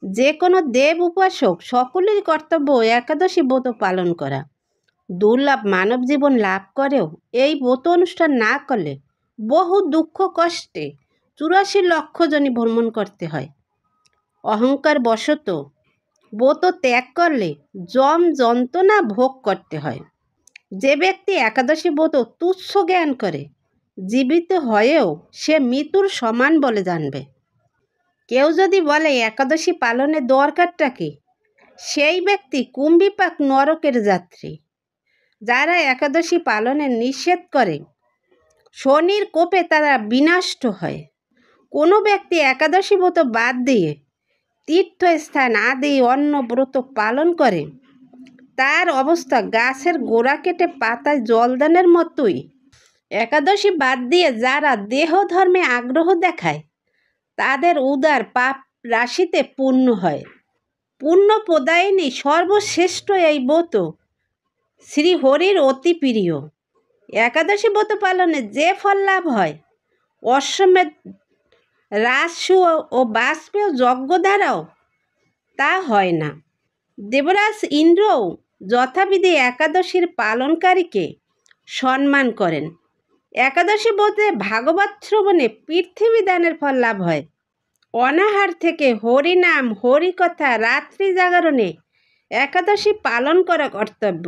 যে কোনো দেব উপাসক সকলেরই কর্তব্য একাদশী ব্রত পালন করা। দুর্লভ মানব জীবন লাভ করেও এই ব্রত অনুষ্ঠান না করলে বহু দুঃখ কষ্টে 84 লক্ষ জনই ভ্রমণ করতে হয়। অহংকার বশত ব্রত ত্যাগ করলে যম যন্ত্রণা ভোগ করতে হয়। যে ব্যক্তি একাদশী ব্রত তুচ্ছ জ্ঞান করে জীবিত হয়েও সে মৃত্যুর সমান বলে জানবে। কেউ যদি বলে একাদশী পালনের দরকারটা কি, সেই ব্যক্তি কুম্ভিপাক নরকের যাত্রী। যারা একাদশী পালনে নিষেধ করে শনির কোপে তারা বিনষ্ট হয়। কোনো ব্যক্তি একাদশী ব্রত বাদ দিয়ে তীর্থস্থান আদি অন্য ব্রত পালন করে তার অবস্থা গাছের গোড়া কেটে পাতায় জলদানের মতোই। একাদশী বাদ দিয়ে যারা দেহ ধর্মে আগ্রহ দেখায় তাদের উদার পাপ রাশিতে পূর্ণ হয়। পুণ্য প্রদায়িনী সর্বশ্রেষ্ঠ এই ব্রত শ্রীহরির অতি প্রিয়। একাদশী ব্রত পালনে যে ফল লাভ হয় অশ্বমেধ রাজসূয় ও বাজপেয় যজ্ঞ দ্বারাও তা হয় না। দেবরাজ ইন্দ্রও যথাবিধি একাদশীর পালনকারীকে সম্মান করেন। একাদশী ব্রতে ভাগবত শ্রবণে পৃথিবী দানের ফল লাভ হয়। অনাহার থেকে হরিনাম হরিকথা রাত্রি জাগরণে একাদশী পালন করা কর্তব্য।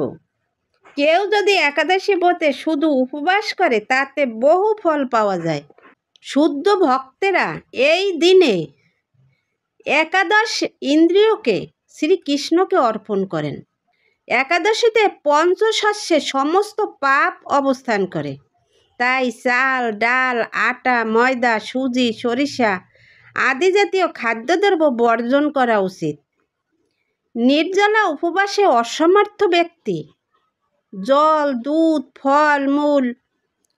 কেউ যদি একাদশী ব্রতে শুধু উপবাস করে তাতে বহু ফল পাওয়া যায়। শুদ্ধ ভক্তেরা এই দিনে একাদশ ইন্দ্রিয়কে শ্রীকৃষ্ণকে অর্পণ করেন। একাদশীতে পঞ্চশস্যে সমস্ত পাপ অবস্থান করে, তাই চাল ডাল আটা ময়দা সুজি সরিষা আদি জাতীয় খাদ্যদ্রব্য বর্জন করা উচিত। নির্জলা উপবাসে অসমর্থ ব্যক্তি জল দুধ ফল মূল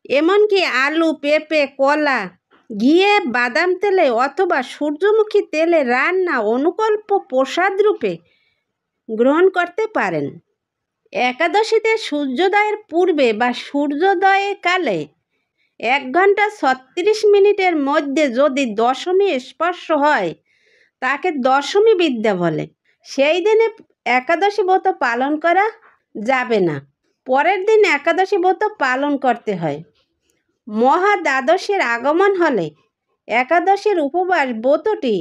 এমনকি আলু পেঁপে কলা ঘিয়ে বাদাম তেলে অথবা সূর্যমুখী তেলে রান্না অনুকল্প প্রসাদ রূপে গ্রহণ করতে পারেন। একাদশীতে সূর্যোদয়ের পূর্বে বা সূর্যোদয় কালে 1 ঘন্টা 36 মিনিটের মধ্যে যদি দশমী স্পর্শ হয় তাকে দশমী বিদ্যা বলে। সেই দিনে একাদশী ব্রত পালন করা যাবে না, পরের দিন একাদশী ব্রত পালন করতে হয়। মহা দ্বাদশীর আগমন হলে একাদশীর উপবাস ব্রতটি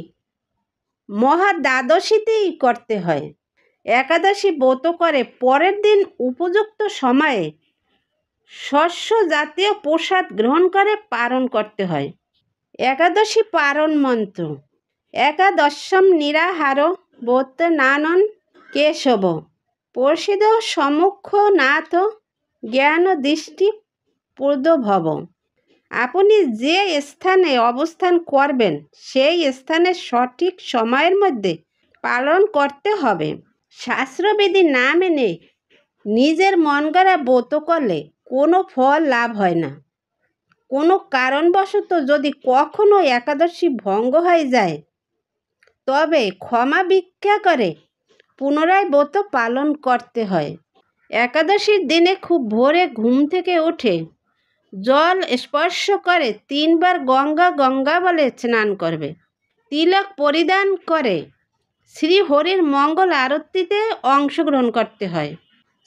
মহা দ্বাদশীতেই করতে হয়। একাদশী ব্রত করে পরের দিন উপযুক্ত সময়ে শস্য জাতীয় প্রসাদ গ্রহণ করে পালন করতে হয়। একাদশী পালন মন্ত্র: একাদশম নিরাহার ব্রত নানন কেশব প্রসিদ্ধ সমুখ নাথ জ্ঞান দৃষ্টি প্রদভব। আপনি যে স্থানে অবস্থান করবেন সেই স্থানের সঠিক সময়ের মধ্যে পালন করতে হবে। শাস্ত্রবিধি না মেনে নিজের মন গড়া ব্রত করলে কোনো ফল লাভ হয় না। কোনো কারণবশত যদি কখনো একাদশী ভঙ্গ হয়ে যায় তবে ক্ষমা ভিক্ষা করে পুনরায় ব্রত পালন করতে হয়। একাদশীর দিনে খুব ভোরে ঘুম থেকে উঠে জল স্পর্শ করে 3 বার গঙ্গা গঙ্গা বলে স্নান করবে। তিলক পরিধান করে শ্রীহরির মঙ্গল আরতিতে অংশগ্রহণ করতে হয়।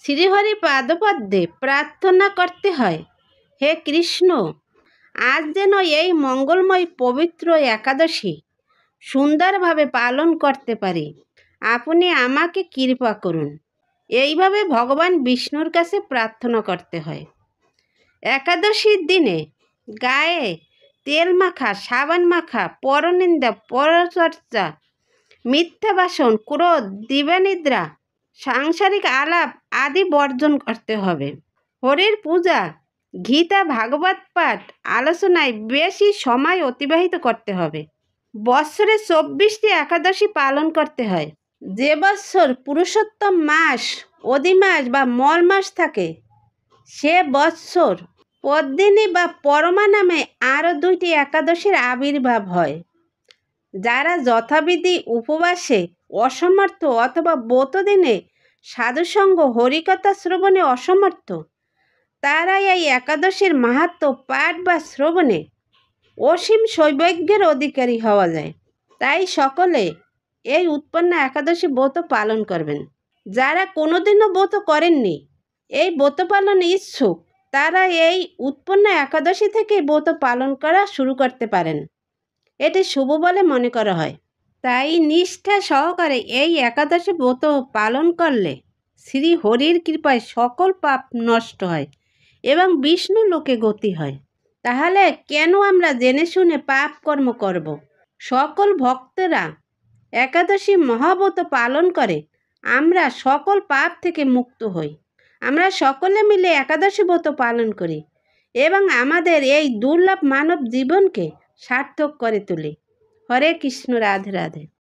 শ্রীহরি পাদপদ্মে প্রার্থনা করতে হয়, হে কৃষ্ণ, আজ যেন এই মঙ্গলময় পবিত্র একাদশী সুন্দরভাবে পালন করতে পারি, আপনি আমাকে কৃপা করুন। এইভাবে ভগবান বিষ্ণুর কাছে প্রার্থনা করতে হয়। একাদশীর দিনে গায়ে তেল মাখা সাবান মাখা পরনিন্দা পরচর্চা মিথ্যা ভাষণ ক্রোধ দিবানিদ্রা সাংসারিক আলাপ আদি বর্জন করতে হবে। হরির পূজা গীতা ভাগবত পাঠ আলোচনায় বেশি সময় অতিবাহিত করতে হবে। বৎসরে 24টি একাদশী পালন করতে হয়। যে বৎসর পুরুষোত্তম মাস অধিমাস বা মল মাস থাকে সে বৎসর পদ্মিনী বা পরমা নামে আরও 2টি একাদশীর আবির্ভাব হয়। যারা যথাবিধি উপবাসে অসমর্থ অথবা ব্রত দিনে সাধুসঙ্গ হরিকথা শ্রবণে অসমর্থ তারা এই একাদশীর মাহাত্ম্য পাঠ বা শ্রবণে অসীম সৌভাগ্যের অধিকারী হওয়া যায়। তাই সকলে এই উৎপন্ন একাদশী ব্রত পালন করবেন। যারা কোনোদিনও ব্রত করেননি, এই ব্রত পালনে ইচ্ছুক, তারা এই উৎপন্ন একাদশী থেকে ব্রত পালন করা শুরু করতে পারেন। এটি শুভ বলে মনে করা হয়। তাই নিষ্ঠা সহকারে এই একাদশী ব্রত পালন করলে শ্রী হরির কৃপায় সকল পাপ নষ্ট হয় এবং বিষ্ণু লোকে গতি হয়। তাহলে কেন আমরা জেনে শুনে পাপ কর্ম করব? সকল ভক্তরা একাদশী মহাব্রত পালন করে আমরা সকল পাপ থেকে মুক্ত হই। আমরা সকলে মিলে একাদশী ব্রত পালন করি এবং আমাদের এই দুর্লভ মানব জীবনকে সার্থক করে তুলি। হরে কৃষ্ণ, রাধে রাধে।